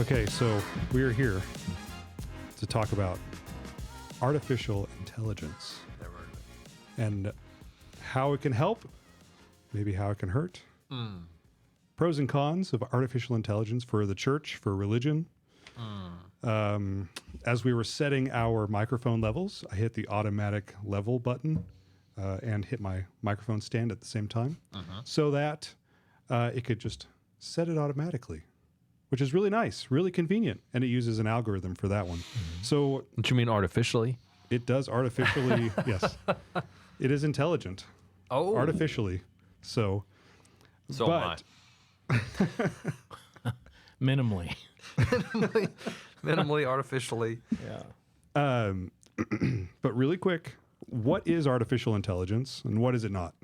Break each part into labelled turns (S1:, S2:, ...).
S1: Okay, so we are here to talk about artificial intelligence and how it can help, maybe how it can hurt. Pros and cons of artificial intelligence for the church, for religion. As we were setting our microphone levels, I hit the automatic level button and hit my microphone stand at the same time so that it could just set it automatically, which is really nice, really convenient. And it uses an algorithm for that one. So
S2: What you mean artificially?
S1: it does artificially, yes. It is intelligent.
S2: Oh.
S1: Artificially. So
S2: But
S3: Minimally.
S2: minimally, artificially.
S3: Yeah.
S1: but really quick, what is artificial intelligence and what is it not?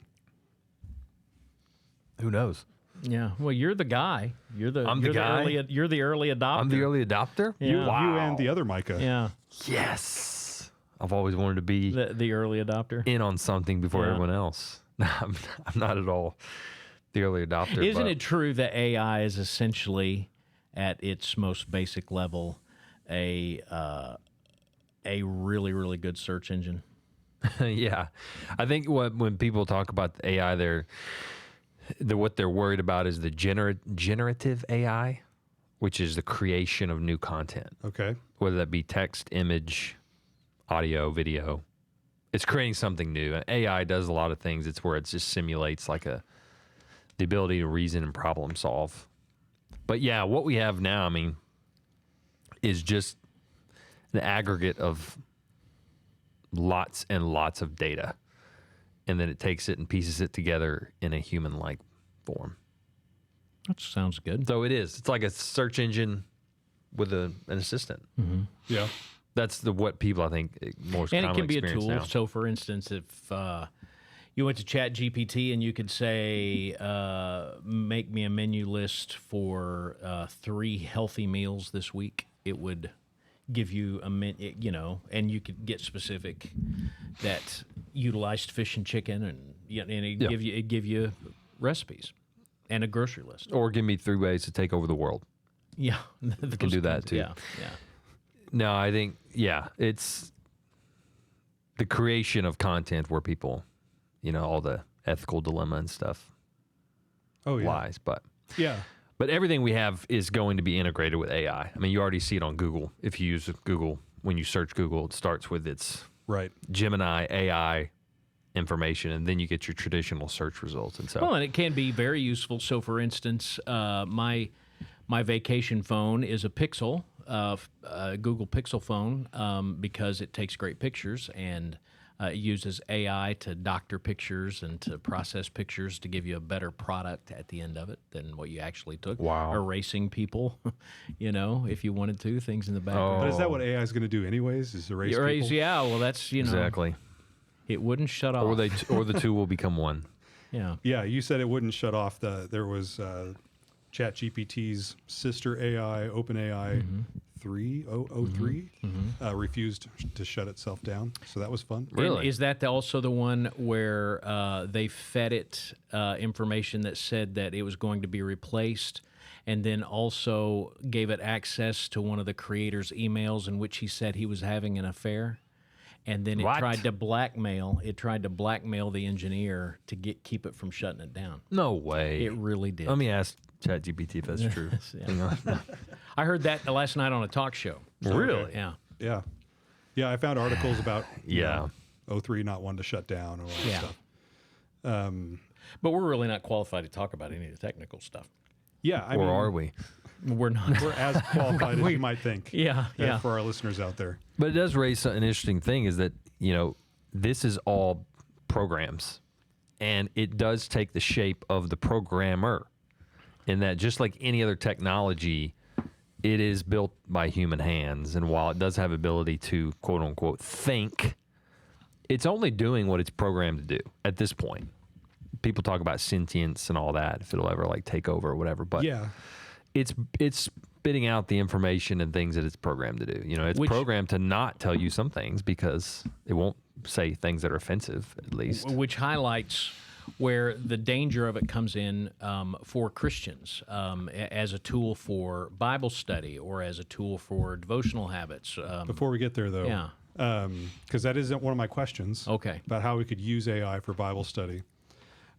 S2: Who knows?
S3: Yeah. Well, you're the guy. You're the
S2: guy?
S3: You're the early adopter.
S2: I'm the early adopter?
S3: Yeah.
S1: You and the other Micah.
S3: Yeah.
S2: Yes. I've always wanted to be
S3: The early adopter.
S2: in on something before
S3: Yeah.
S2: everyone else. I'm not at all the early adopter.
S3: Isn't
S2: but
S3: it true that AI is essentially, at its most basic level, a really, really good search engine?
S2: Yeah. I think when people talk about AI, what they're worried about is the generative AI, which is the creation of new content,
S1: Okay.
S2: whether that be text, image, audio, video. It's creating something new. And AI does a lot of things. It's where it just simulates like the ability to reason and problem solve. But yeah, what we have now, I mean, is just an aggregate of lots and lots of data. And then it takes it and pieces it together in a human-like form.
S3: That sounds good.
S2: So it is. It's like a search engine with an assistant.
S1: Yeah.
S2: That's what people, I think, most
S3: And it
S2: commonly
S3: can be a
S2: experience
S3: tool.
S2: now.
S3: So, for instance, if you went to ChatGPT and you could say, make me a menu list for 3 healthy meals this week, it would give you a and you could get specific that utilized fish and chicken, and it'd give you recipes and a grocery list.
S2: Or give me 3 ways to take over the world.
S3: Yeah,
S2: You can do that too.
S3: Yeah, yeah.
S2: No, I think, it's the creation of content where people, all the ethical dilemma and stuff
S1: Oh, yeah.
S2: lies.
S1: Yeah.
S2: But everything we have is going to be integrated with AI. I mean, you already see it on Google. If you use Google, when you search Google, it starts with its
S1: Right.
S2: Gemini AI information, and then you get your traditional search results. And so,
S3: Well, and it can be very useful. So, for instance, my vacation phone is a Pixel, Google Pixel phone, because it takes great pictures and it uses AI to doctor pictures and to process pictures to give you a better product at the end of it than what you actually took.
S2: Wow.
S3: Erasing people, if you wanted to, things in the background.
S1: But is that what AI is going to do anyways? Is erase people?
S3: Yeah, well, that's,
S2: exactly.
S3: it wouldn't shut off.
S2: Or the two will become one.
S3: Yeah.
S1: Yeah, you said it wouldn't shut off. There was ChatGPT's sister AI, OpenAI 3.003, refused to shut itself down. So that was fun.
S2: Really?
S3: And is that also the one where they fed it information that said that it was going to be replaced, and then also gave it access to one of the creator's emails in which he said he was having an affair? And then it
S2: What?
S3: tried to blackmail the engineer to keep it from shutting it down.
S2: No way.
S3: It really did.
S2: Let me ask ChatGPT if that's true.
S3: Yeah.
S2: Hang on.
S3: I heard that last night on a talk show.
S2: Really?
S3: Yeah.
S1: Yeah. Yeah, I found articles about
S2: Yeah.
S1: O3 not wanting to shut down and all that
S3: Yeah.
S1: stuff.
S3: But we're really not qualified to talk about any of the technical stuff.
S1: Yeah, I
S2: Or
S1: mean,
S2: are we?
S3: We're not.
S1: we're as qualified as you might think.
S3: Yeah, yeah.
S1: For our listeners out there.
S2: But it does raise an interesting thing is that, this is all programs, and it does take the shape of the programmer, in that just like any other technology, it is built by human hands. And while it does have ability to, quote unquote, think, it's only doing what it's programmed to do at this point. People talk about sentience and all that, if it'll ever take over or whatever. But
S1: Yeah.
S2: it's spitting out the information and things that it's programmed to do. It's programmed to not tell you some things because it won't say things that are offensive, at least.
S3: Which highlights where the danger of it comes in for Christians as a tool for Bible study or as a tool for devotional habits.
S1: Before we get there, though,
S3: Yeah.
S1: because that isn't one of my questions.
S3: Okay.
S1: About how we could use AI for Bible study.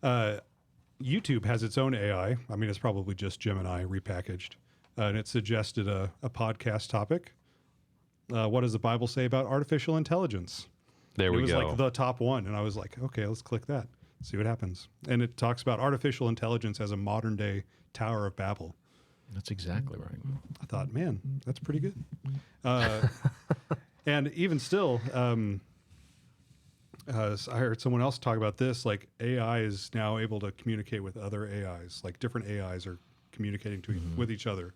S1: YouTube has its own AI. I mean, it's probably just Gemini repackaged, and it suggested a podcast topic. What does the Bible say about artificial intelligence?
S2: There we
S1: It was
S2: go.
S1: like the top one, and I was like, okay, let's click that, see what happens. And it talks about artificial intelligence as a modern day Tower of Babel.
S3: That's exactly right.
S1: I thought, man, that's pretty good. And even still, I heard someone else talk about this. Like AI is now able to communicate with other AIs. Like different AIs are communicating with each other,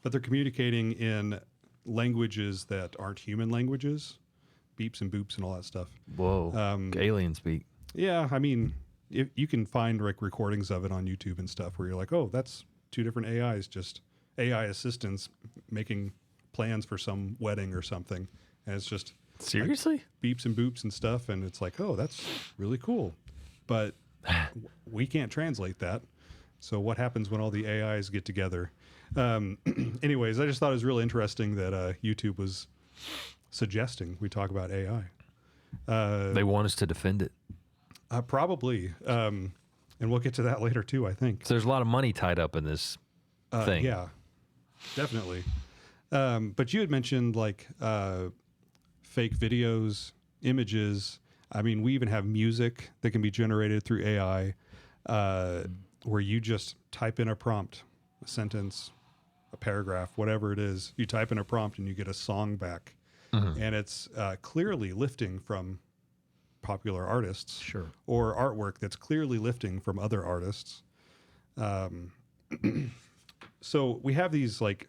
S1: but they're communicating in languages that aren't human languages, beeps and boops and all that stuff.
S2: Whoa. Alien speak.
S1: Yeah, I mean, if you can find like recordings of it on YouTube and stuff where you're like, oh, that's two different AIs, just AI assistants making plans for some wedding or something, and it's just
S2: Seriously?
S1: beeps and boops and stuff, and it's like, oh, that's really cool, but we can't translate that. So what happens when all the AIs get together? Anyways, I just thought it was really interesting that YouTube was suggesting we talk about AI.
S2: They want us to defend it.
S1: Probably, and we'll get to that later too, I think.
S2: So there's a lot of money tied up in this thing.
S1: Yeah, definitely. But you had mentioned like fake videos, images. I mean, we even have music that can be generated through AI, where you just type in a prompt, a sentence, a paragraph, whatever it is. You type in a prompt and you get a song back, and it's clearly lifting from popular artists,
S3: Sure.
S1: or artwork that's clearly lifting from other artists. So we have these like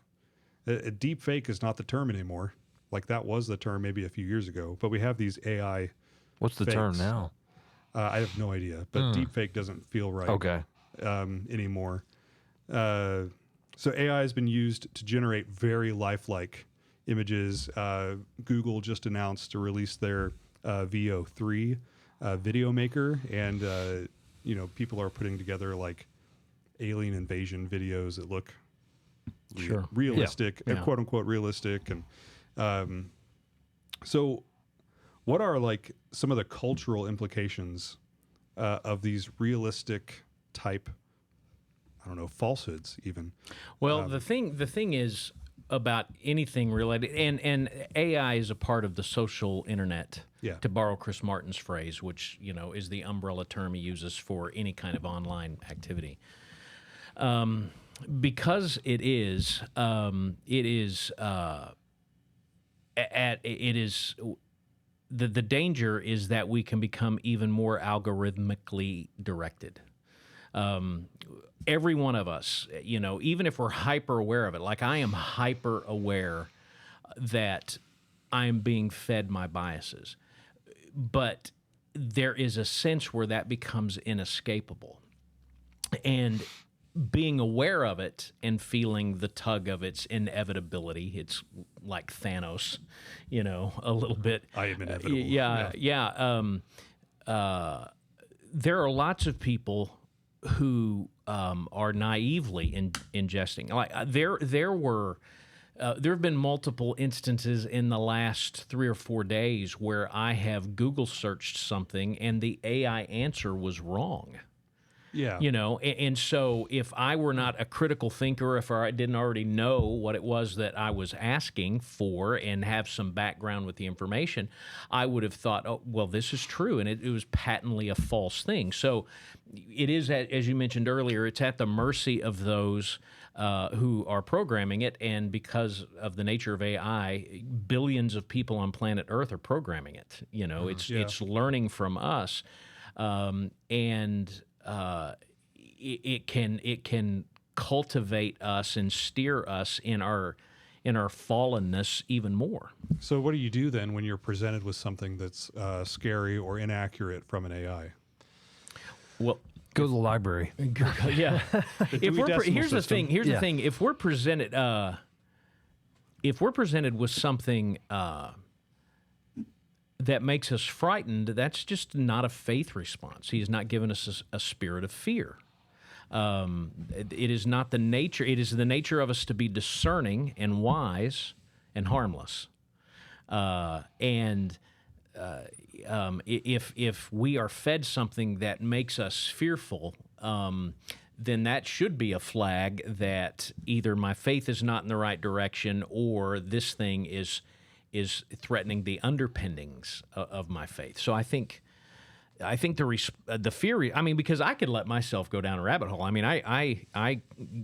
S1: a deep fake is not the term anymore. Like that was the term maybe a few years ago, but we have these AI.
S2: What's the term
S1: fakes.
S2: now?
S1: I have no idea, but deep fake doesn't feel right
S2: Okay.
S1: anymore. So AI has been used to generate very lifelike images. Google just announced to release their VO3 video maker, and people are putting together like alien invasion videos that look
S3: Sure.
S1: realistic,
S3: Yeah.
S1: quote unquote realistic, and so what are like some of the cultural implications of these realistic type, I don't know, falsehoods even?
S3: Well, the thing is about anything related, and AI is a part of the social internet.
S1: Yeah.
S3: To borrow Chris Martin's phrase, which is the umbrella term he uses for any kind of online activity. Because it is the danger is that we can become even more algorithmically directed. Every one of us, even if we're hyper aware of it, like I am hyper aware that I'm being fed my biases, but there is a sense where that becomes inescapable. And being aware of it and feeling the tug of its inevitability, it's like Thanos, a little bit.
S1: I am inevitable.
S3: Yeah. There are lots of people who are naively ingesting. Like there have been multiple instances in the last 3 or 4 days where I have Google searched something and the AI answer was wrong.
S1: Yeah.
S3: And so if I were not a critical thinker, if I didn't already know what it was that I was asking for and have some background with the information, I would have thought, oh, well, this is true. And it was patently a false thing. So it is, as you mentioned earlier, it's at the mercy of those who are programming it. And because of the nature of AI, billions of people on planet Earth are programming it. It's learning from us. It can cultivate us and steer us in our fallenness even more.
S1: So what do you do then when you're presented with something that's scary or inaccurate from an AI?
S3: Well,
S2: Go to the library.
S3: yeah. Here's the thing. Here's
S2: Yeah.
S3: the thing. If we're presented with something that makes us frightened, that's just not a faith response. He has not given us a spirit of fear. It is not the nature. It is the nature of us to be discerning and wise and harmless. If we are fed something that makes us fearful, then that should be a flag that either my faith is not in the right direction, or this thing is threatening the underpinnings of my faith. So I think the fear. I mean, because I could let myself go down a rabbit hole. I mean, I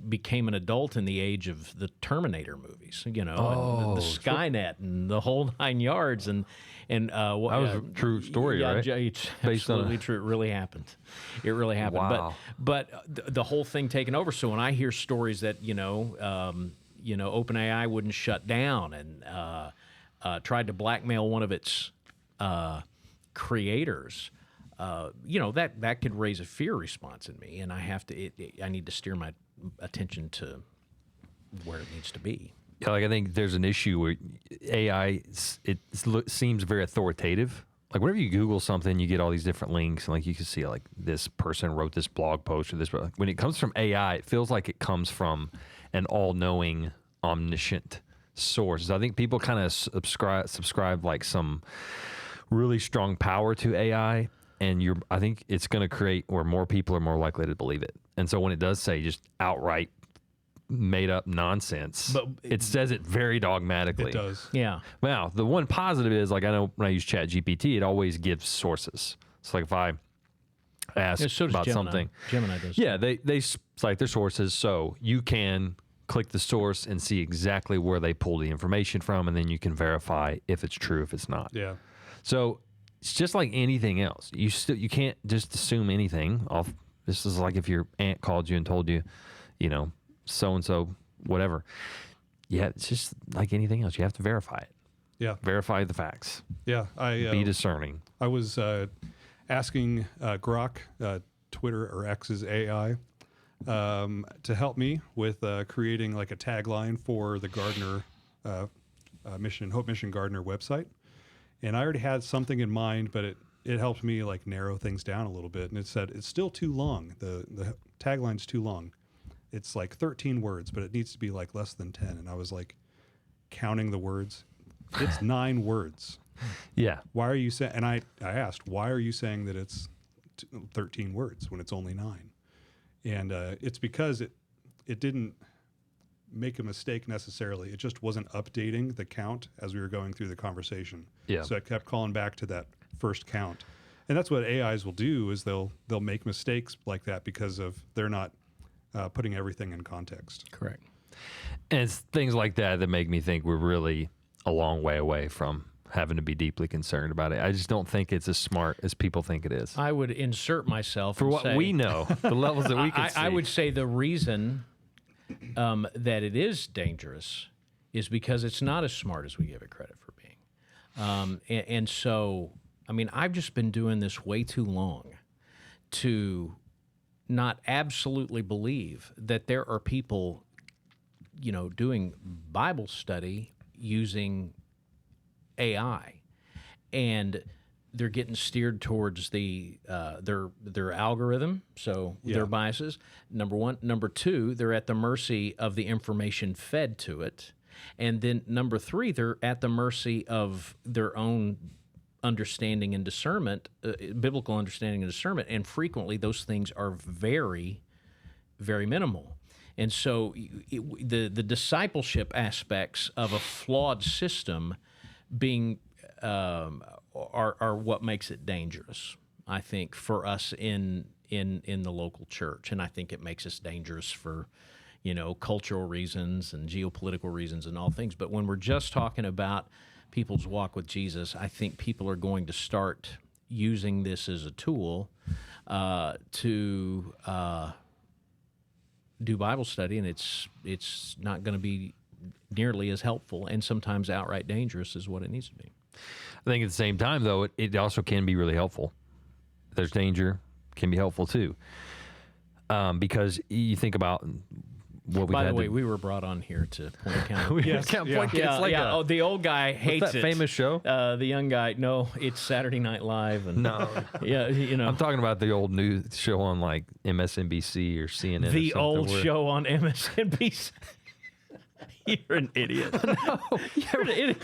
S3: became an adult in the age of the Terminator movies, and the Skynet and the whole 9 yards, and
S2: that was a true story, right?
S3: It's absolutely true. It really happened. It really happened.
S2: Wow.
S3: But the whole thing taken over. So when I hear stories that OpenAI wouldn't shut down and tried to blackmail one of its creators. That could raise a fear response in me, and I need to steer my attention to where it needs to be.
S2: Yeah, like I think there's an issue where AI seems very authoritative. Like whenever you Google something, you get all these different links, and like you can see like this person wrote this blog post or this. When it comes from AI, it feels like it comes from an all-knowing, omniscient source. So I think people kind of subscribe like some really strong power to AI. And I think it's going to create where more people are more likely to believe it. And so when it does say just outright made up nonsense, but it says it very dogmatically.
S1: It does.
S3: Yeah.
S2: Now, the one positive is, like, I know when I use ChatGPT, it always gives sources. So like if I ask
S3: so does
S2: about
S3: Gemini.
S2: something.
S3: Gemini does.
S2: Yeah, they cite their sources. So you can click the source and see exactly where they pulled the information from, and then you can verify if it's true, if it's not.
S1: Yeah.
S2: So it's just like anything else. You can't just assume anything off. This is like if your aunt called you and told you, so and so, whatever. Yeah, it's just like anything else. You have to verify it.
S1: Yeah.
S2: Verify the facts.
S1: Yeah.
S2: Be discerning.
S1: I was asking Grok, Twitter or X's AI, to help me with creating like a tagline for the Gardner Hope Mission Gardner website. And I already had something in mind, but it helped me like narrow things down a little bit. And it said it's still too long. The tagline's too long. It's like 13 words, but it needs to be like less than 10. And I was like counting the words. It's 9 words.
S2: Yeah.
S1: Why are you saying? And I asked, why are you saying that it's 13 words when it's only 9? And it's because it didn't make a mistake necessarily. It just wasn't updating the count as we were going through the conversation.
S2: Yeah.
S1: So it kept calling back to that first count. And that's what AIs will do, is they'll make mistakes like that because they're not putting everything in context.
S3: Correct.
S2: And it's things like that make me think we're really a long way away from having to be deeply concerned about it. I just don't think it's as smart as people think it is.
S3: I would insert myself
S2: For
S3: and
S2: what
S3: say,
S2: we know, the levels that we can see.
S3: I would say the reason that it is dangerous is because it's not as smart as we give it credit for being. And so, I mean, I've just been doing this way too long to not absolutely believe that there are people, doing Bible study using AI, and they're getting steered towards their algorithm, so their biases, number one. Number two, they're at the mercy of the information fed to it. And then number three, they're at the mercy of their own understanding and discernment, biblical understanding and discernment, and frequently those things are very, very minimal. And so the discipleship aspects of a flawed system being are what makes it dangerous, I think, for us in the local church. And I think it makes us dangerous for, cultural reasons and geopolitical reasons and all things. But when we're just talking about people's walk with Jesus, I think people are going to start using this as a tool to do Bible study, and it's not going to be nearly as helpful, and sometimes outright dangerous is what it needs to be.
S2: I think at the same time, though, it also can be really helpful. If there's danger, it can be helpful too. Because you think about what we
S3: By
S2: had
S3: the way,
S2: to,
S3: we were brought on here to point counter.
S1: Yes,
S2: Can't
S1: yeah.
S2: point-
S3: Yeah,
S2: it's like
S3: yeah.
S2: a-
S3: Oh, the old guy hates
S2: that
S3: it.
S2: famous show?
S3: The young guy, no, it's Saturday Night Live, and
S2: No.
S3: yeah, you know,
S2: I'm talking about the old news show on like MSNBC or CNN. or
S3: the
S2: something
S3: old
S2: where-
S3: show on MSNBC. You're an idiot. You're an idiot.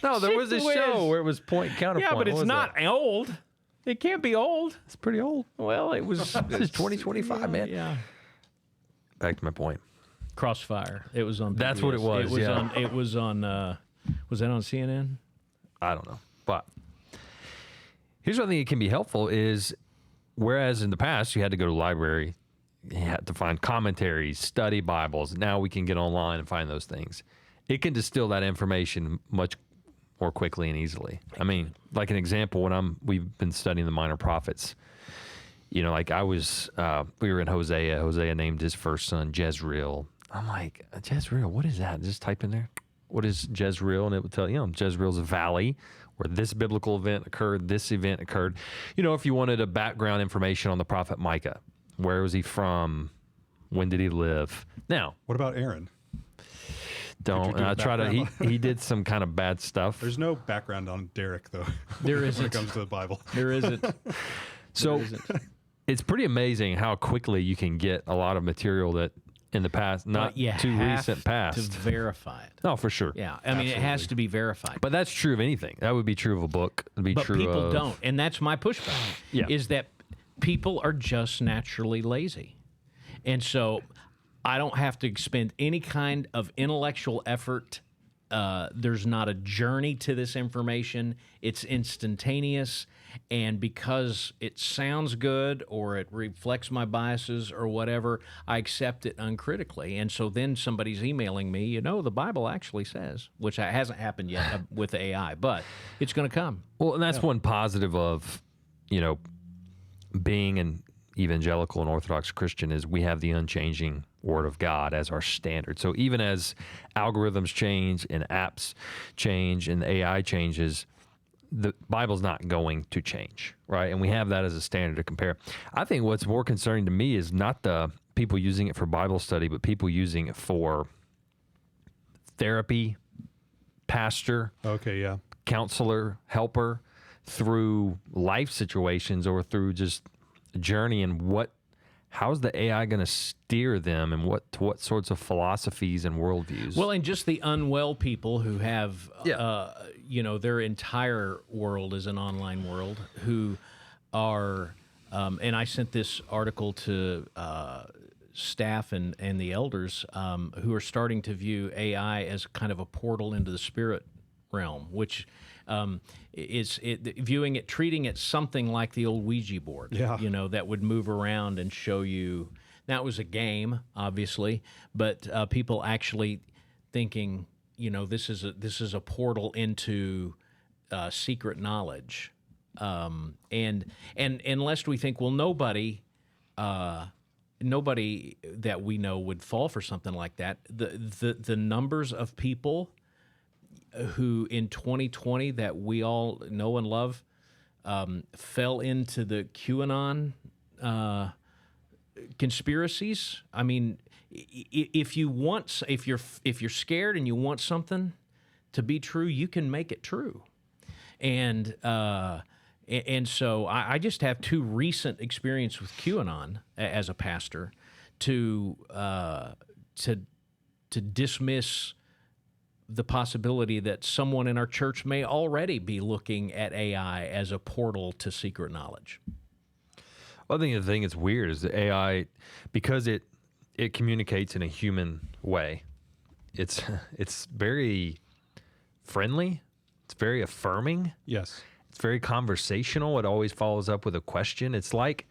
S2: No, there was a
S3: Gee whiz.
S2: show where it was point counterpoint.
S3: Yeah, but
S2: What
S3: it's
S2: was
S3: not
S2: that?
S3: old. It can't be old.
S2: It's pretty old.
S3: Well, it was.
S2: It's 2025, man.
S3: Yeah.
S2: Back to my point.
S3: Crossfire. It was on.
S2: That's what it was,
S3: It was
S2: yeah.
S3: on. It was on. Was that on CNN?
S2: I don't know. But here's one thing that can be helpful is whereas in the past you had to go to the library, you had to find commentaries, study Bibles. Now we can get online and find those things. It can distill that information much more quickly and easily. I mean, like an example, we've been studying the minor prophets. You know, like we were in Hosea. Hosea named his first son Jezreel. I'm like, Jezreel, what is that? Just type in there, what is Jezreel? And it would tell you, Jezreel's a valley where this biblical event occurred, this event occurred. You know, if you wanted a background information on the prophet Micah, where was he from? When did he live? Now,
S1: What about Aaron?
S2: don't,
S1: do a
S2: I try to,
S1: background?
S2: he did some kind of bad stuff.
S1: There's no background on Derrick, though.
S3: There
S1: when
S3: isn't.
S1: it comes to the Bible.
S3: There isn't.
S2: So
S3: There isn't.
S2: it's pretty amazing how quickly you can get a lot of material that in the past, not
S3: But you
S2: too
S3: have
S2: recent past.
S3: to verify it.
S2: No, for sure.
S3: Yeah, I mean, it has to be verified.
S2: But that's true of anything. That would be true of a book. It'd be
S3: But
S2: true
S3: people
S2: of,
S3: don't, and that's my pushback.
S2: Yeah.
S3: Is that people are just naturally lazy, and so I don't have to expend any kind of intellectual effort. There's not a journey to this information. It's instantaneous, and because it sounds good or it reflects my biases or whatever, I accept it uncritically. And so then somebody's emailing me, the Bible actually says, which hasn't happened yet with AI, but it's going to come.
S2: Well, and that's one positive of, being an evangelical and Orthodox Christian is we have the unchanging Word of God as our standard. So even as algorithms change and apps change and AI changes, the Bible's not going to change, right? And we have that as a standard to compare. I think what's more concerning to me is not the people using it for Bible study, but people using it for therapy, pastor,
S1: Okay, yeah.
S2: counselor, helper, through life situations or through just a journey and how's the AI going to steer them and what sorts of philosophies and worldviews?
S3: Well, and just the unwell people who have,
S2: Yeah.
S3: their entire world is an online world who are, and I sent this article to staff and the elders who are starting to view AI as kind of a portal into the spirit realm, which treating it something like the old Ouija board,
S1: Yeah.
S3: that would move around and show you. Now, it was a game, obviously, but people actually thinking, this is a portal into secret knowledge, and lest we think, well, nobody that we know would fall for something like that. The numbers of people who in 2020 that we all know and love fell into the QAnon conspiracies. I mean, if you're scared and you want something to be true, you can make it true. And so I just have two recent experience with QAnon as a pastor to dismiss the possibility that someone in our church may already be looking at AI as a portal to secret knowledge.
S2: Well, I think the thing that's weird is the AI, because it communicates in a human way. It's very friendly. It's very affirming.
S1: Yes.
S2: It's very conversational. It always follows up with a question. It's like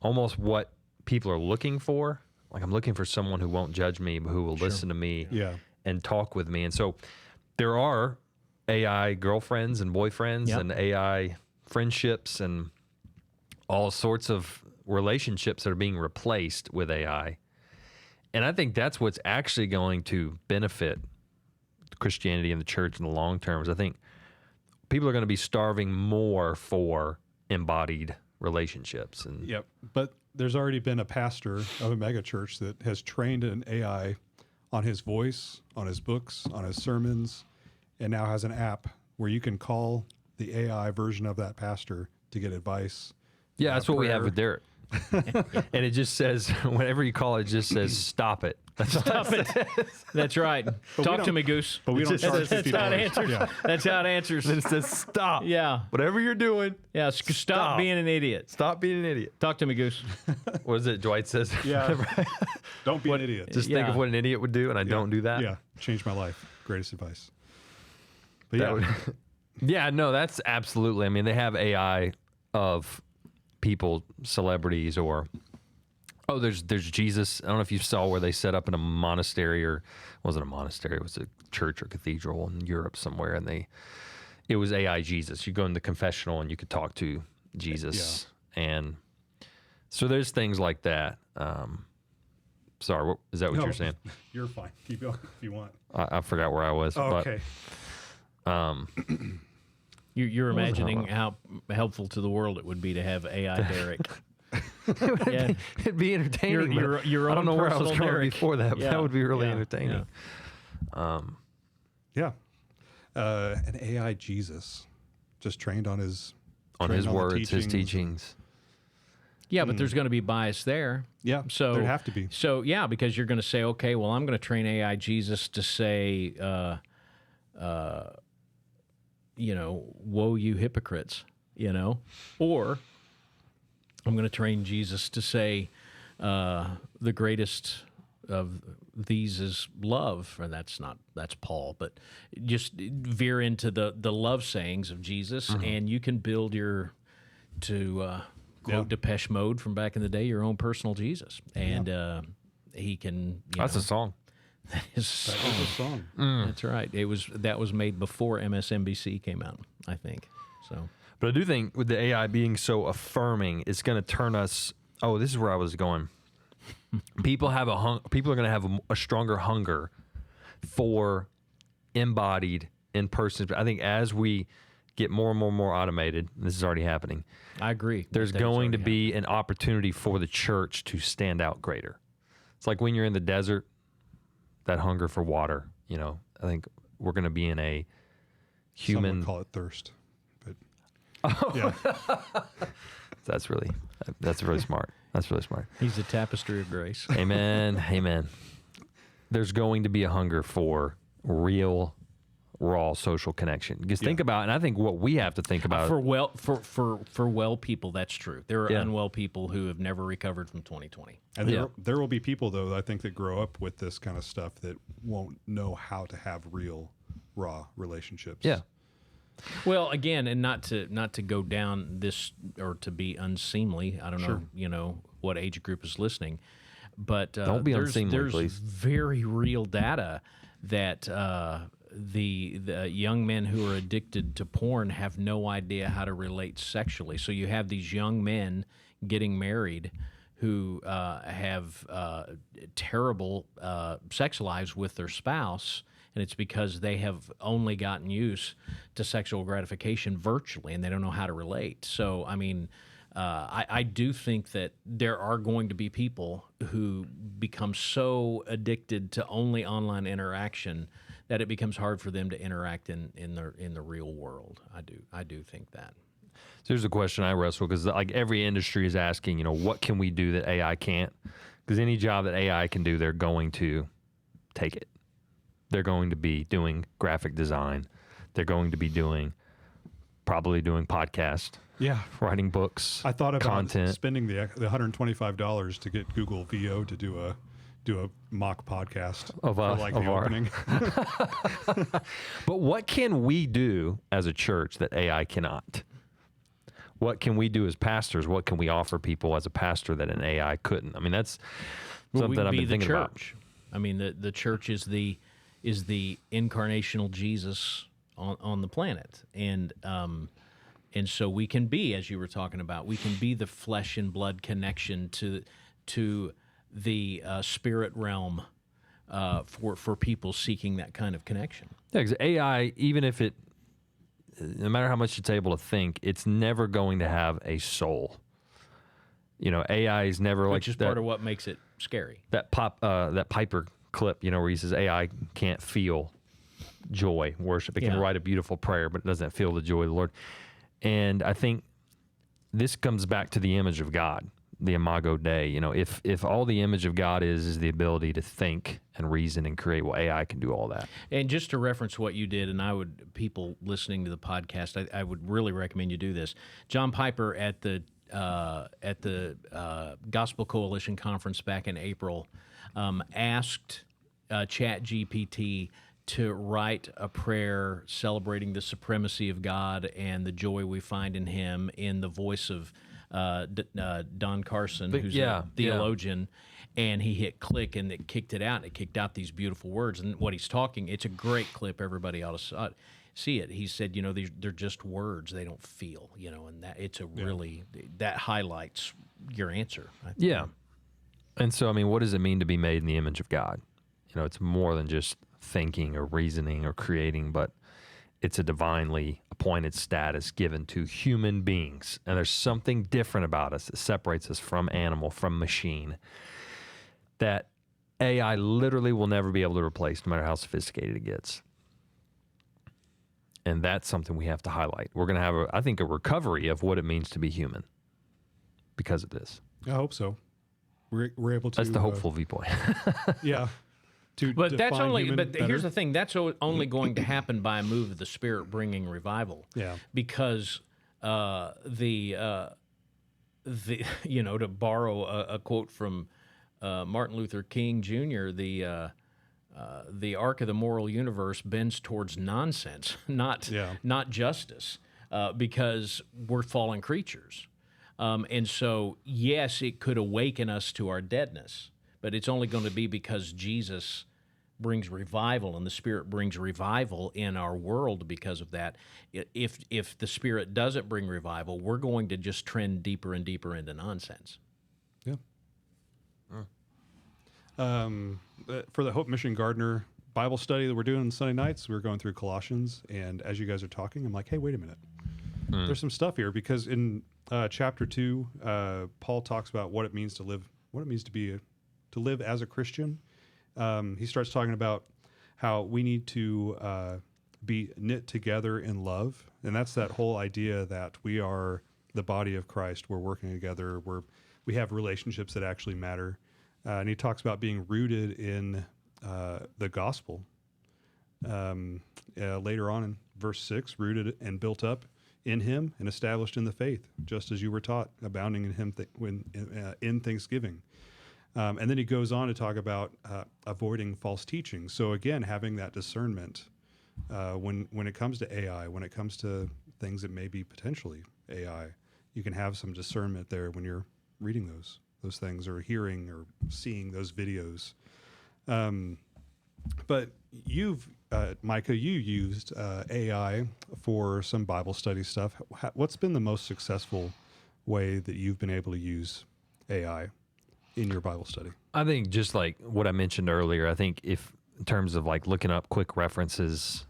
S2: almost what people are looking for. Like, I'm looking for someone who won't judge me, but who will listen to me
S1: Yeah.
S2: and talk with me. And so there are AI girlfriends and boyfriends
S3: Yep.
S2: and AI friendships and all sorts of relationships that are being replaced with AI. And I think that's what's actually going to benefit Christianity and the church in the long term. Is I think people are going to be starving more for embodied relationships. And
S1: Yep. But there's already been a pastor of a mega church that has trained an AI on his voice, on his books, on his sermons, and now has an app where you can call the AI version of that pastor to get advice.
S2: Yeah, that's what we have
S1: prayer.
S2: with Derrick. And it just says, whenever you call it, it just says, stop it.
S3: Stop it. That's right. Talk to me, Goose.
S1: But we don't charge
S3: That's how it
S1: $50.
S3: answers.
S1: Yeah.
S3: That's how it answers.
S2: Then it says, stop.
S3: Yeah.
S2: Whatever you're doing,
S3: Yeah. Stop being an idiot.
S2: stop being an idiot.
S3: Talk to me, Goose.
S2: What is it Dwight says?
S1: Yeah. Don't be an idiot.
S2: Just think
S3: Yeah.
S2: of what an idiot would do, and I don't do that.
S1: Yeah. Changed my life. Greatest advice. But
S2: That
S1: yeah.
S2: would- yeah, no, that's absolutely. I mean, they have AI of people, celebrities, or there's Jesus. I don't know if you saw where they set up in a monastery, or it wasn't a monastery, it was a church or cathedral in Europe somewhere, and it was AI Jesus. You go in the confessional and you could talk to Jesus, and so there's things like that. Sorry, is that what
S1: No,
S2: you're saying?
S1: You're fine. Keep going if you want.
S2: I forgot where I was.
S1: Oh, okay.
S3: You're
S2: was it?
S3: imagining how helpful to the world it would be to have AI Derrick. Yeah.
S2: It'd be entertaining.
S3: Your
S2: I don't
S3: own
S2: know where I was
S3: personal
S2: going
S3: Derrick.
S2: before that, but
S3: Yeah,
S2: that would be really
S3: yeah,
S2: entertaining.
S1: Yeah. An AI Jesus, just trained on his
S2: On
S1: trained
S2: his
S1: the
S2: words, his teachings.
S3: Yeah, but there's going to be bias there.
S1: Yeah.
S3: So
S1: there'd have to be.
S3: So yeah, because you're going to say, okay, well, I'm going to train AI Jesus to say, woe you hypocrites, or I'm going to train Jesus to say, the greatest of these is love, and that's Paul, but just veer into the love sayings of Jesus, and you can build quote Depeche Mode from back in the day, your own personal Jesus, and he can.
S2: That's a song.
S3: That is
S1: That was a song.
S3: That's right. That was made before MSNBC came out, I think. So,
S2: But I do think with the AI being so affirming, it's going to turn us. Oh, this is where I was going. People are going to have a stronger hunger for embodied in person. I think as we get more and more automated, this is already happening.
S3: I agree.
S2: There's
S3: that it's
S2: going to
S3: already
S2: be an opportunity for the church to stand out greater. It's like when you're in the desert, that hunger for water. I think we're going to be in a
S1: Some
S2: human.
S1: would call it thirst. But yeah.
S2: That's really smart. That's really smart.
S3: He's the tapestry of grace.
S2: Amen. Amen. There's going to be a hunger for real, raw social connection. Because think about, and I think what we have to think about
S3: For well people, that's true. There are unwell people who have never recovered from 2020.
S1: And there will be people, though, I think, that grow up with this kind of stuff that won't know how to have real, raw relationships.
S2: Yeah.
S3: Well, again, and not to go down this or to be unseemly. I don't know, what age group is listening, but
S2: Don't be unseemly,
S3: there's
S2: please.
S3: very real data that the young men who are addicted to porn have no idea how to relate sexually. So you have these young men getting married who have terrible sex lives with their spouse. And it's because they have only gotten used to sexual gratification virtually, and they don't know how to relate. So, I mean, I do think that there are going to be people who become so addicted to only online interaction that it becomes hard for them to interact in the real world. I do think that.
S2: So here's a question I wrestle, because like every industry is asking, what can we do that AI can't? Because any job that AI can do, they're going to take it. They're going to be doing graphic design. They're going to be probably doing podcast, writing books.
S1: I thought about
S2: content.
S1: spending the $125 to get Google VO to do a mock podcast
S2: Of
S1: for like the
S2: our-
S1: opening.
S2: But what can we do as a church that AI cannot? What can we do as pastors? What can we offer people as a pastor that an AI couldn't? I mean, that's something I've been thinking about.
S3: I mean, the church is the incarnational Jesus on the planet, and so we can be, as you were talking about, we can be the flesh and blood connection to the spirit realm for people seeking that kind of connection.
S2: Yeah, because AI, even if no matter how much it's able to think, it's never going to have a soul. AI is never
S3: which
S2: like
S3: is part of what makes it scary.
S2: that Piper clip, where he says AI can't feel joy, worship. It can
S3: Yeah.
S2: write a beautiful prayer, but it doesn't feel the joy of the Lord. And I think this comes back to the image of God, the Imago Dei. If all the image of God is the ability to think and reason and create, well, AI can do all that.
S3: And just to reference what you did, and people listening to the podcast, I would really recommend you do this. John Piper at the Gospel Coalition conference back in April asked ChatGPT to write a prayer celebrating the supremacy of God and the joy we find in Him in the voice of Don Carson, who's a theologian. And he hit click, and it kicked it out. And it kicked out these beautiful words. And what he's talking, it's a great clip. Everybody ought to see it. He said, they're just words. They don't feel, and that it's a really, that highlights your answer.
S2: Yeah. And so, what does it mean to be made in the image of God? It's more than just thinking or reasoning or creating, but it's a divinely appointed status given to human beings. And there's something different about us that separates us from animal, from machine, that AI literally will never be able to replace, no matter how sophisticated it gets. And that's something we have to highlight. We're going to have, I think, a recovery of what it means to be human because of this.
S1: I hope so. We're able to.
S2: That's the hopeful viewpoint.
S1: Yeah.
S3: But that's only. But
S1: better.
S3: here's the thing: that's only going to happen by a move of the Spirit bringing revival.
S1: Yeah.
S3: Because to borrow a quote from Martin Luther King Jr., the arc of the moral universe bends towards nonsense, not justice, because we're fallen creatures. And so, yes, it could awaken us to our deadness, but it's only going to be because Jesus brings revival and the Spirit brings revival in our world because of that. If the Spirit doesn't bring revival, we're going to just trend deeper and deeper into nonsense.
S1: Yeah. For the Hope Mission Gardener Bible study that we're doing on Sunday nights, we're going through Colossians, and as you guys are talking, I'm like, hey, wait a minute. There's some stuff here, because in chapter 2, Paul talks about what it means to live, to live as a Christian. He starts talking about how we need to be knit together in love, and that's that whole idea that we are the body of Christ. We're working together. We have relationships that actually matter. And he talks about being rooted in the gospel. Later on in verse 6, rooted and built up in Him and established in the faith, just as you were taught, abounding in Him in thanksgiving. And then he goes on to talk about avoiding false teaching. So again, having that discernment when it comes to AI, when it comes to things that may be potentially AI, you can have some discernment there when you're reading those things or hearing or seeing those videos. But you've, Micah, you used AI for some Bible study stuff. What's been the most successful way that you've been able to use AI in your Bible study?
S2: I think just like what I mentioned earlier, I think if in terms of like looking up quick references,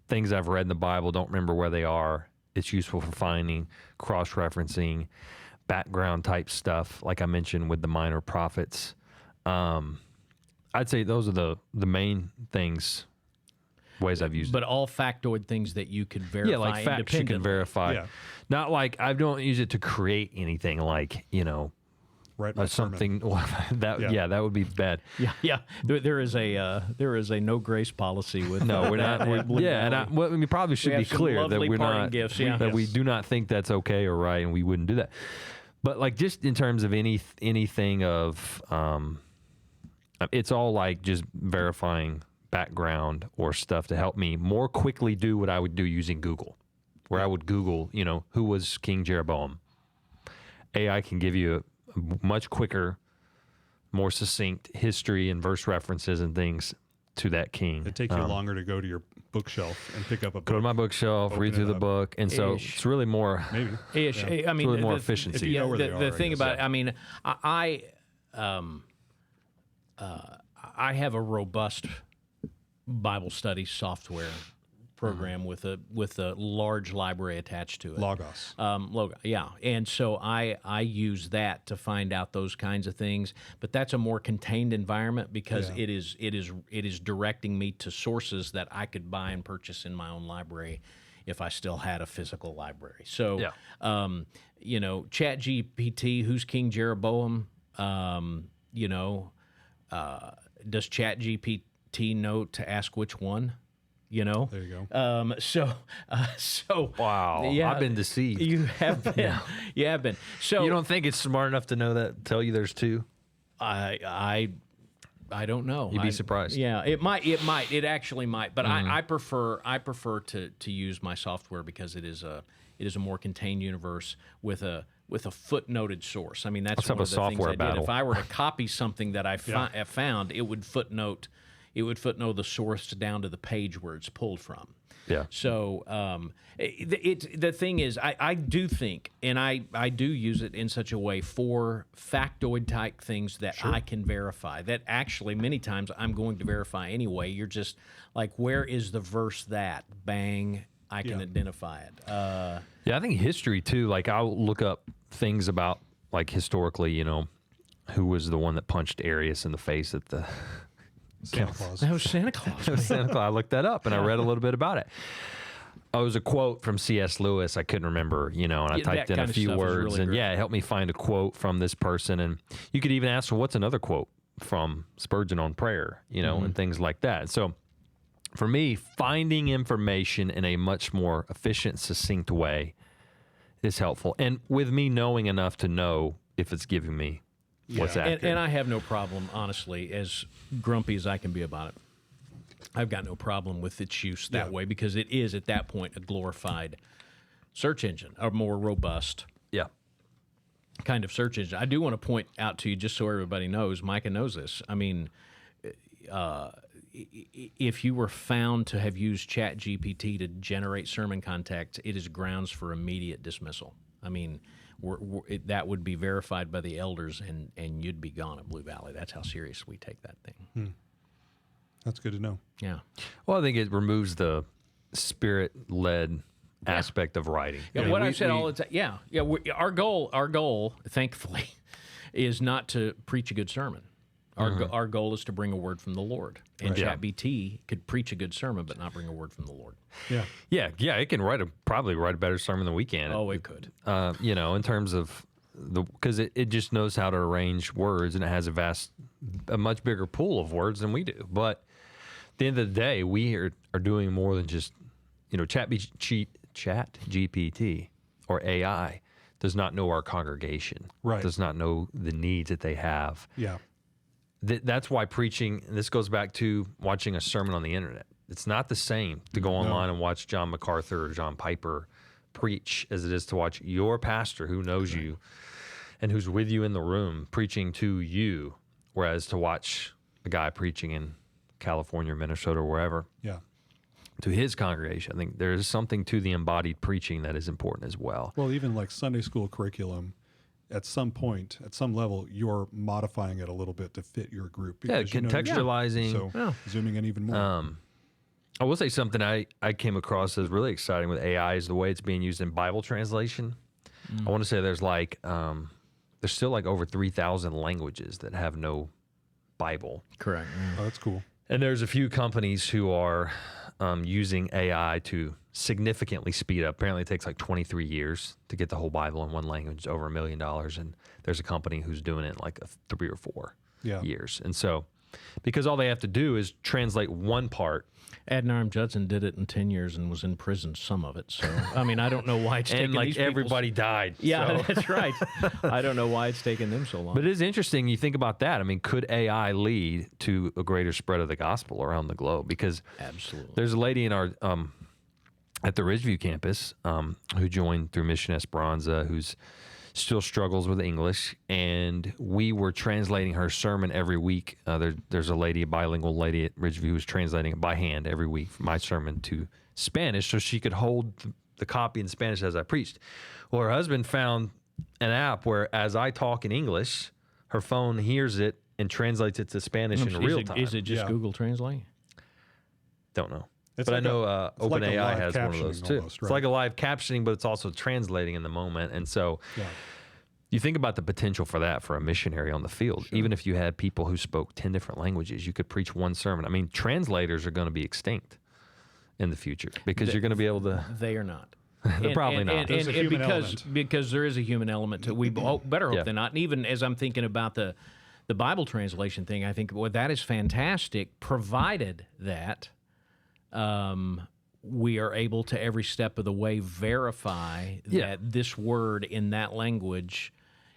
S2: things I've read in the Bible, don't remember where they are, it's useful for finding, cross-referencing, background type stuff, like I mentioned with the minor prophets. I'd say those are the main ways I've used it.
S3: But all factoid things that you could verify.
S2: Yeah, like facts you can verify.
S1: Yeah.
S2: Not like I don't use it to create anything like,
S1: Right.
S2: something that that would be bad.
S3: Yeah. There is a no grace policy with
S2: No, we're not. We probably should be clear that we're not
S3: gifts,
S2: that we do not think that's okay or right, and we wouldn't do that. But like just in terms of anything of, it's all like just verifying background or stuff to help me more quickly do what I would do using Google, where I would Google, who was King Jeroboam. AI can give you a much quicker, more succinct history and verse references and things to that king.
S1: It'd take you longer to go to your bookshelf and pick up a book.
S2: Go to my bookshelf, read through the book, and so it's really more
S1: maybe.
S3: Ish.
S1: Yeah.
S3: I mean,
S2: really more efficiency.
S1: If you know where they are,
S3: the thing
S1: I guess.
S3: about it, I mean, I have a robust Bible study software program with a large library attached to it.
S1: Logos.
S3: Yeah, and so I use that to find out those kinds of things, but that's a more contained environment because
S1: Yeah.
S3: it is directing me to sources that I could buy and purchase in my own library if I still had a physical library. So, Chat GPT, who's King Jeroboam? Does Chat GPT know to ask which one?
S1: There you go.
S3: So
S2: Wow.
S3: yeah,
S2: I've been deceived.
S3: You have been. You have been. So
S2: You don't think it's smart enough to know that? Tell you there's two?
S3: I don't know.
S2: You'd be surprised.
S3: Yeah, it might. It actually might. But I prefer to use my software because it is a more contained universe with a footnoted source. I mean, that's
S2: Let's have
S3: one
S2: a
S3: of the things
S2: software
S3: I did.
S2: battle.
S3: If I were to copy something that I found, it would footnote the source down to the page where it's pulled from.
S2: Yeah.
S3: So the thing is, I do think, and I do use it in such a way for factoid type things that I can verify. That actually many times I'm going to verify anyway. You're just like, where is the verse that? Bang, I can identify it.
S2: Yeah, I think history too. Like I'll look up things about like historically, who was the one that punched Arius in the face at the
S1: Santa Claus.
S3: That was Santa Claus.
S2: Santa Claus. I looked that up and I read a little bit about it. It was a quote from C.S. Lewis. I couldn't remember, and I typed in a few words, and it helped me find a quote from this person. And you could even ask, well, what's another quote from Spurgeon on prayer, and things like that. So for me, finding information in a much more efficient, succinct way is helpful. And with me knowing enough to know if it's giving me what's accurate.
S3: And I have no problem, honestly, as grumpy as I can be about it. I've got no problem with its use that way because it is, at that point, a glorified search engine, a more robust kind of search engine. I do want to point out to you, just so everybody knows, Micah knows this. I mean, if you were found to have used Chat GPT to generate sermon context, it is grounds for immediate dismissal. I mean, that would be verified by the elders, and you'd be gone at Blue Valley. That's how serious we take that thing.
S1: That's good to know.
S3: Yeah.
S2: Well, I think it removes the spirit-led aspect of writing.
S3: Yeah, what I've said all the time. Yeah. Our goal, thankfully, is not to preach a good sermon. Our goal is to bring a word from the Lord. And ChatGPT could preach a good sermon, but not bring a word from the Lord.
S2: Yeah. It can probably write a better sermon than we can.
S3: Oh, it could.
S2: In terms of because it just knows how to arrange words, and it has a much bigger pool of words than we do. But at the end of the day, we are doing more than just, Chat GPT or AI does not know our congregation.
S1: Right.
S2: Does not know the needs that they have.
S1: Yeah.
S2: That's why preaching, and this goes back to watching a sermon on the internet. It's not the same to go online and watch John MacArthur or John Piper preach as it is to watch your pastor who knows you and who's with you in the room preaching to you, whereas to watch a guy preaching in California, Minnesota, or wherever, to his congregation. I think there is something to the embodied preaching that is important as well.
S1: Well, even like Sunday school curriculum, at some point, at some level, you're modifying it a little bit to fit your group. Because,
S2: contextualizing.
S1: So zooming in even more.
S2: I will say something I came across as really exciting with AI is the way it's being used in Bible translation. I want to say there's still like over 3,000 languages that have no Bible.
S3: Correct.
S1: Oh, that's cool.
S2: And there's a few companies who are using AI to significantly speed up. Apparently it takes like 23 years to get the whole Bible in one language, over $1 million. And there's a company who's doing it in like 3 or 4 years. And so because all they have to do is translate one part.
S3: Adoniram Judson did it in 10 years and was in prison, some of it. So, I mean, I don't know why it's taken
S2: And like
S3: these people's-
S2: everybody died.
S3: Yeah,
S2: so.
S3: that's right. I don't know why it's taken them so long.
S2: But it is interesting. You think about that. I mean, could AI lead to a greater spread of the gospel around the globe? Because
S3: Absolutely.
S2: there's a lady in our at the Ridgeview campus who joined through Mission Esperanza, who's still struggles with English, and we were translating her sermon every week. There's a bilingual lady at Ridgeview who's translating it by hand every week from my sermon to Spanish, so she could hold the copy in Spanish as I preached. Well, her husband found an app where, as I talk in English, her phone hears it and translates it to Spanish in real time.
S3: Is it just Google Translate?
S2: Don't know.
S1: It's
S2: But I
S1: like
S2: know
S1: it's like a
S2: OpenAI
S1: live
S2: has one of
S1: captioning
S2: those too.
S1: almost,
S2: It's
S1: right?
S2: like a live captioning, but it's also translating in the moment. And so
S1: Yeah.
S2: you think about the potential for that for a missionary on the field. Even if you had people who spoke 10 different languages, you could preach one sermon. I mean, translators are going to be extinct in the future because you're going to be able to.
S3: They are not.
S2: They're probably not.
S1: There's a human
S3: because
S1: element.
S3: because there is a human element to it. We better hope
S2: Yeah.
S3: they're not. And even as I'm thinking about the Bible translation thing, I think, well, that is fantastic, provided that we are able to every step of the way verify that this word in that language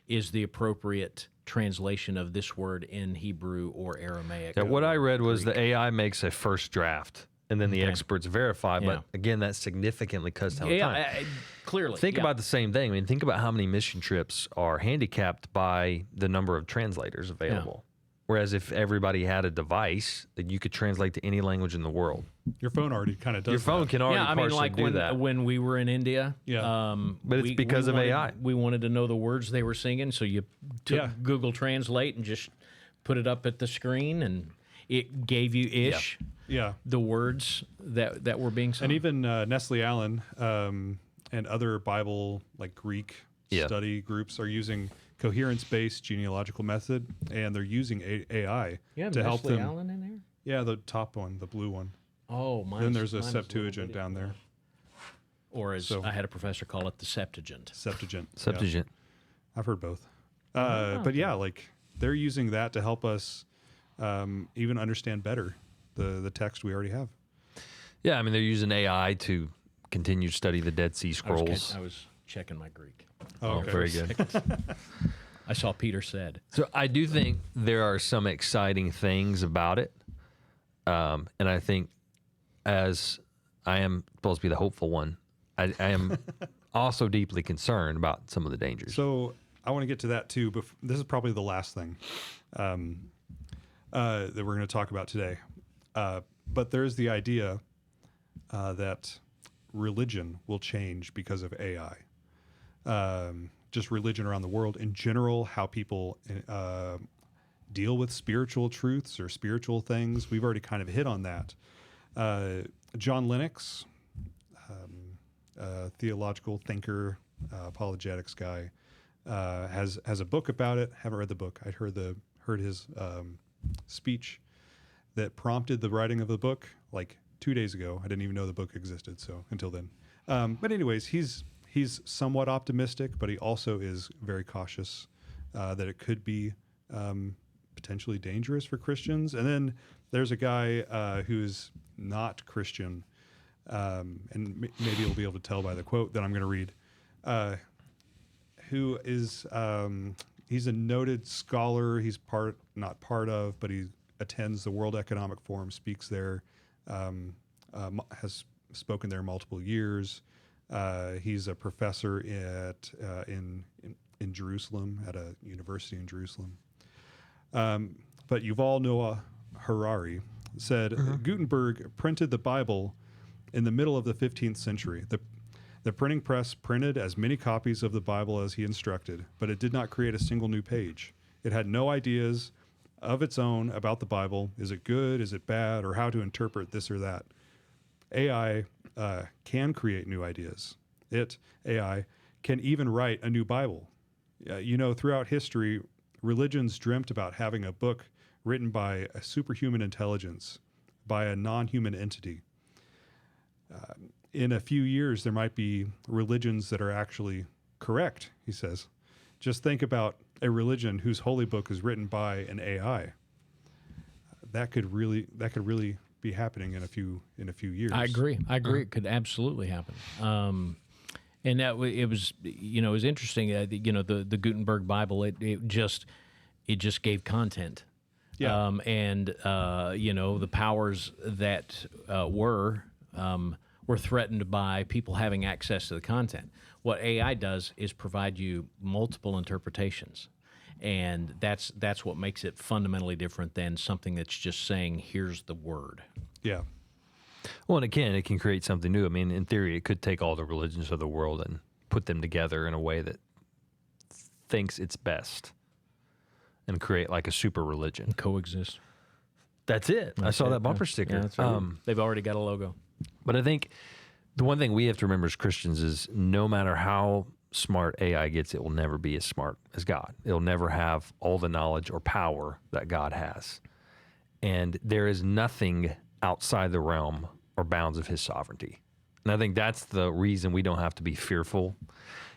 S3: is the appropriate translation of this word in Hebrew or Aramaic.
S2: Yeah, what I read was the AI makes a first draft and then the experts verify.
S3: Yeah.
S2: But again, that significantly cuts down time.
S3: Clearly.
S2: Think about the same thing. I mean, think about how many mission trips are handicapped by the number of translators available. Whereas if everybody had a device that you could translate to any language in the world,
S1: Your phone already kind of does
S2: your phone
S1: that.
S2: can already
S3: Yeah, I mean,
S2: partially
S3: like
S2: do that.
S3: when we were in India,
S1: Yeah.
S2: But it's because of
S3: wanted,
S2: AI.
S3: We wanted to know the words they were singing, so you took
S1: Yeah.
S3: Google Translate and just put it up at the screen, and it gave you
S1: Yeah.
S3: the words that were being sung.
S1: And even Nestle Allen and other Bible, like Greek study groups are using coherence-based genealogical method, and they're using AI to help them.
S3: Allen in there?
S1: Yeah, the top one, the blue one.
S3: Oh, mine.
S1: Then there's a Septuagint down there.
S3: Or as
S1: So-
S3: I had a professor call it, the Septuagint.
S1: Septuagint. Yeah.
S2: Septuagint.
S1: I've heard both. But yeah, like they're using that to help us even understand better the text we already have.
S2: Yeah, I mean, they're using AI to continue to study the Dead Sea
S3: I
S2: Scrolls.
S3: was checking my Greek.
S1: Oh, okay.
S2: Very good.
S3: I saw Peter said.
S2: So I do think there are some exciting things about it. And I think as I am supposed to be the hopeful one, I am also deeply concerned about some of the dangers.
S1: So I want to get to that too, but this is probably the last thing that we're going to talk about today. But there's the idea that religion will change because of AI. Just religion around the world in general, how people deal with spiritual truths or spiritual things. We've already kind of hit on that. John Lennox, theological thinker, apologetics guy, has a book about it. Haven't read the book. I heard his speech that prompted the writing of the book like 2 days ago. I didn't even know the book existed, so until then. But anyways, he's somewhat optimistic, but he also is very cautious that it could be potentially dangerous for Christians. And then there's a guy who's not Christian, and maybe you'll be able to tell by the quote that I'm going to read, who is he's a noted scholar. He's not part of, but he attends the World Economic Forum, speaks there, has spoken there multiple years. He's a professor in Jerusalem at a university in Jerusalem. But Yuval Noah Harari said Gutenberg printed the Bible in the middle of the 15th century. The printing press printed as many copies of the Bible as he instructed, but it did not create a single new page. It had no ideas of its own about the Bible. Is it good? Is it bad? Or how to interpret this or that? AI can create new ideas. AI, can even write a new Bible. Throughout history, religions dreamt about having a book written by a superhuman intelligence, by a non-human entity. In a few years, there might be religions that are actually correct, he says. Just think about a religion whose holy book is written by an AI. That could really be happening in a few years.
S3: I agree. It could absolutely happen. And that it was interesting. The Gutenberg Bible. It just gave content.
S1: Yeah.
S3: The powers that were threatened by people having access to the content. What AI does is provide you multiple interpretations, and that's what makes it fundamentally different than something that's just saying, "Here's the word."
S1: Yeah.
S2: Well, and it can create something new. I mean, in theory, it could take all the religions of the world and put them together in a way that thinks it's best and create like a super religion.
S3: Coexist.
S2: That's it. I saw that bumper sticker.
S3: Yeah, that's right. They've already got a logo.
S2: But I think the one thing we have to remember as Christians is no matter how smart AI gets, it will never be as smart as God. It'll never have all the knowledge or power that God has. And there is nothing outside the realm or bounds of his sovereignty. And I think that's the reason we don't have to be fearful,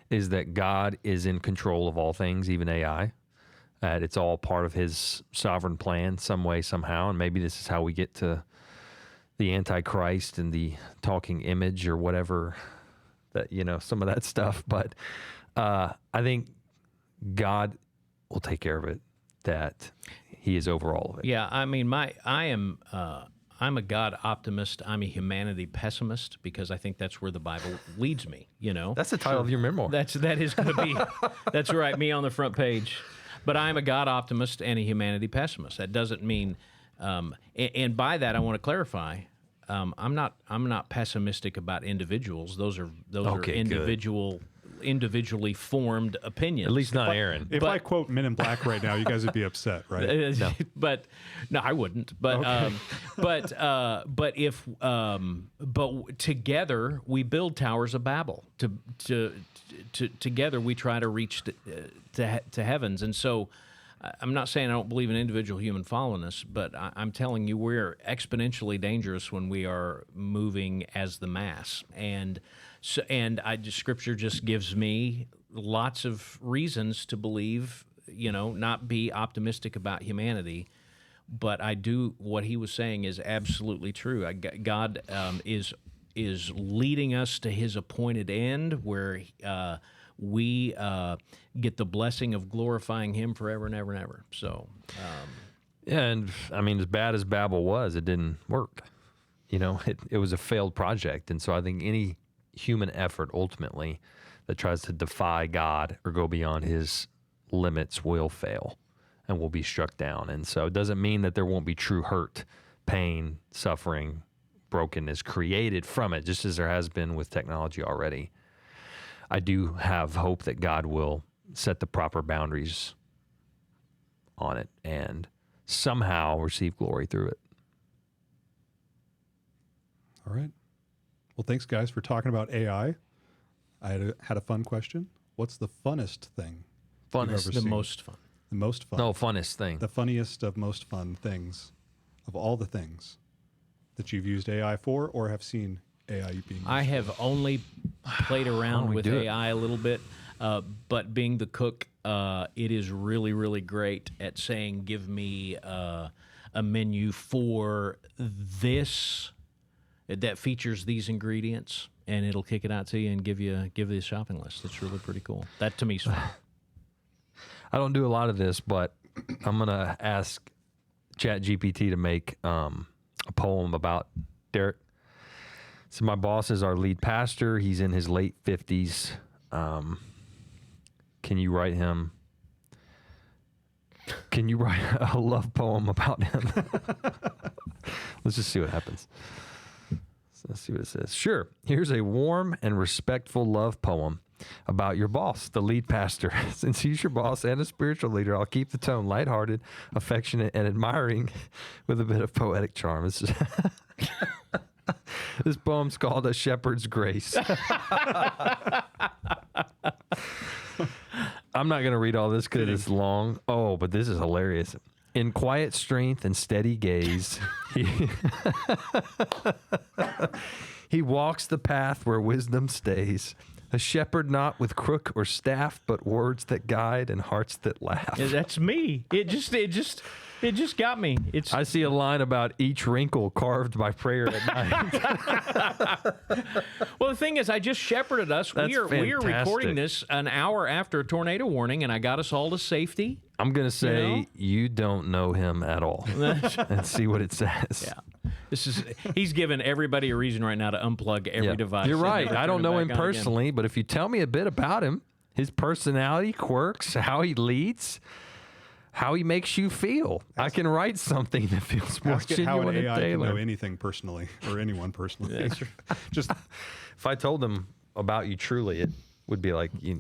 S2: is that God is in control of all things, even AI. It's all part of his sovereign plan some way, somehow. And maybe this is how we get to the Antichrist and the talking image or whatever, that, some of that stuff. But I think God will take care of it, that he is over all of it.
S3: Yeah, I mean, I'm a God optimist. I'm a humanity pessimist because I think that's where the Bible leads me.
S2: That's the title of your memoir.
S3: That is going to be. That's right, me on the front page. But I'm a God optimist and a humanity pessimist. That doesn't mean, and by that I want to clarify, I'm not pessimistic about individuals. Those are
S2: Okay,
S3: individually formed opinions.
S2: At least not Aaron.
S1: If I quote Men in Black right now, you guys would be upset, right?
S3: No. But no, I wouldn't. But
S2: Okay.
S3: but together we build towers of Babel. Together we try to reach to heavens. And so I'm not saying I don't believe in individual human fallenness, but I'm telling you we're exponentially dangerous when we are moving as the mass. And Scripture just gives me lots of reasons to believe, not be optimistic about humanity. But I do, what he was saying is absolutely true. God is leading us to his appointed end, where we get the blessing of glorifying him forever and ever and ever. So,
S2: yeah, and I mean, as bad as Babel was, it didn't work. It was a failed project. And so I think any human effort ultimately that tries to defy God or go beyond his limits will fail and will be struck down. And so it doesn't mean that there won't be true hurt, pain, suffering, brokenness created from it, just as there has been with technology already. I do have hope that God will set the proper boundaries on it and somehow receive glory through it.
S1: All right. Well, thanks, guys, for talking about AI. I had a fun question. What's the funnest thing you've ever seen?
S3: Most fun.
S1: The most fun.
S2: No, funnest thing.
S1: The funniest of most fun things of all the things that you've used AI for or have seen AI being used
S3: I have only played around with
S2: do it?
S3: AI a little bit, but being the cook, it is really, really great at saying, give me a menu for this that features these ingredients, and it'll kick it out to you and give you a shopping list. It's really pretty cool. That to me is fun.
S2: I don't do a lot of this, but I'm going to ask ChatGPT to make a poem about Derrick. So my boss is our lead pastor. He's in his late 50s. Can you write him? Can you write a love poem about him? Let's just see what happens. So let's see what it says. Sure. Here's a warm and respectful love poem about your boss, the lead pastor. Since he's your boss and a spiritual leader, I'll keep the tone lighthearted, affectionate, and admiring with a bit of poetic charm. This poem's called A Shepherd's Grace. I'm not going to read all this because it's long. Oh, but this is hilarious. In quiet strength and steady gaze, he walks the path where wisdom stays. A shepherd not with crook or staff, but words that guide and hearts that laugh.
S3: Yeah, that's me. It just got me.
S2: I see a line about each wrinkle carved by prayer at night.
S3: Well, the thing is, I just shepherded us. We are recording this an hour after a tornado warning, and I got us all to safety.
S2: I'm going to say you don't know him at all and see what it says.
S3: Yeah. He's given everybody a reason right now to unplug every device.
S2: You're right. I don't know him personally, but if you tell me a bit about him, his personality, quirks, how he leads, how he makes you feel, I can write something that feels more
S1: Ask it how an
S2: genuine and
S1: AI can know
S2: tailored.
S1: anything personally or anyone personally.
S2: Just if I told them about you truly, would be like, you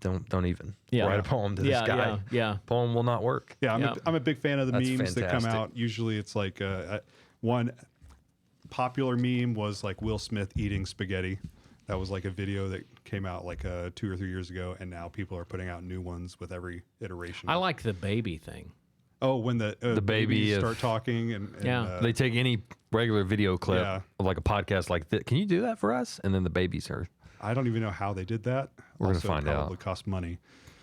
S2: don't even
S3: Yeah.
S2: write a poem to this
S3: Yeah,
S2: guy.
S3: yeah.
S2: Poem will not work.
S1: Yeah,
S3: Yeah.
S1: I'm a big fan of the
S2: That's
S1: memes that come
S2: fantastic.
S1: out. Usually it's like one popular meme was like Will Smith eating spaghetti. That was like a video that came out like 2 or 3 years ago, and now people are putting out new ones with every iteration.
S3: I like the baby thing.
S1: Oh, when the
S2: baby
S1: babies
S2: of-
S1: start talking and
S3: Yeah.
S2: They take any regular video clip
S1: Yeah.
S2: of like a podcast like this. Can you do that for us? And then the babies are.
S1: I don't even know how they did that.
S2: We're gonna
S1: Also,
S2: find
S1: it
S2: out.
S1: probably cost money.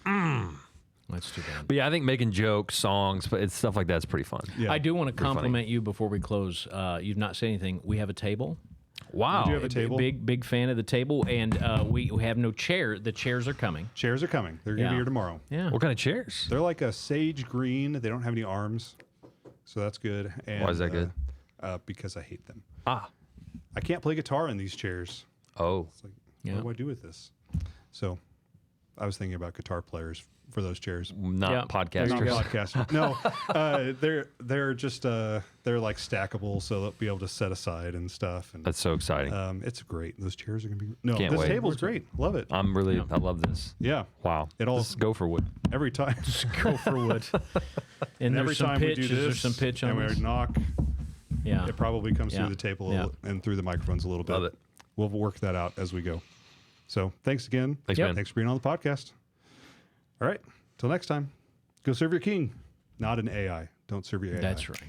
S3: That's too bad.
S2: But yeah, I think making jokes, songs, but it's stuff like that's pretty fun.
S1: Yeah.
S3: I do want to
S2: Pretty funny.
S3: compliment you before we close. You've not said anything. We have a table.
S2: Wow.
S1: Do you have a table?
S3: Big fan of the table, and we have no chair. The chairs are coming.
S1: Chairs are coming. They're gonna
S3: Yeah.
S1: be here tomorrow.
S3: Yeah.
S2: What kind of chairs?
S1: They're like a sage green. They don't have any arms, so that's good. And,
S2: Why is that good?
S1: Because I hate them.
S2: Ah.
S1: I can't play guitar in these chairs.
S2: Oh.
S1: It's like,
S3: Yeah.
S1: what do I do with this? So, I was thinking about guitar players for those chairs.
S2: Not
S3: Yeah.
S1: Not
S2: podcasters.
S1: podcasters. No, they're just they're like stackable, so they'll be able to set aside and stuff. And
S2: That's so exciting.
S1: it's great. Those chairs are gonna be no.
S2: Can't
S1: this
S2: wait.
S1: table's great. Love it.
S2: I love this.
S1: Yeah.
S2: Wow.
S1: It all-
S2: Let's go for wood.
S1: Every time.
S3: Go for wood. And
S1: Every
S3: there's some
S1: time
S3: pitch.
S1: we do
S3: Is there
S1: this,
S3: some pitch on
S1: and
S3: this?
S1: we knock,
S3: Yeah.
S1: it probably comes
S3: Yeah.
S1: through the table a
S3: Yeah.
S1: little, and through the microphones a little bit.
S2: Love it.
S1: We'll work that out as we go. So thanks again.
S2: Thanks,
S3: Yep.
S2: man.
S1: Thanks for being on the podcast. All right. Till next time. Go serve your king, not an AI. Don't serve your AI.
S3: That's right.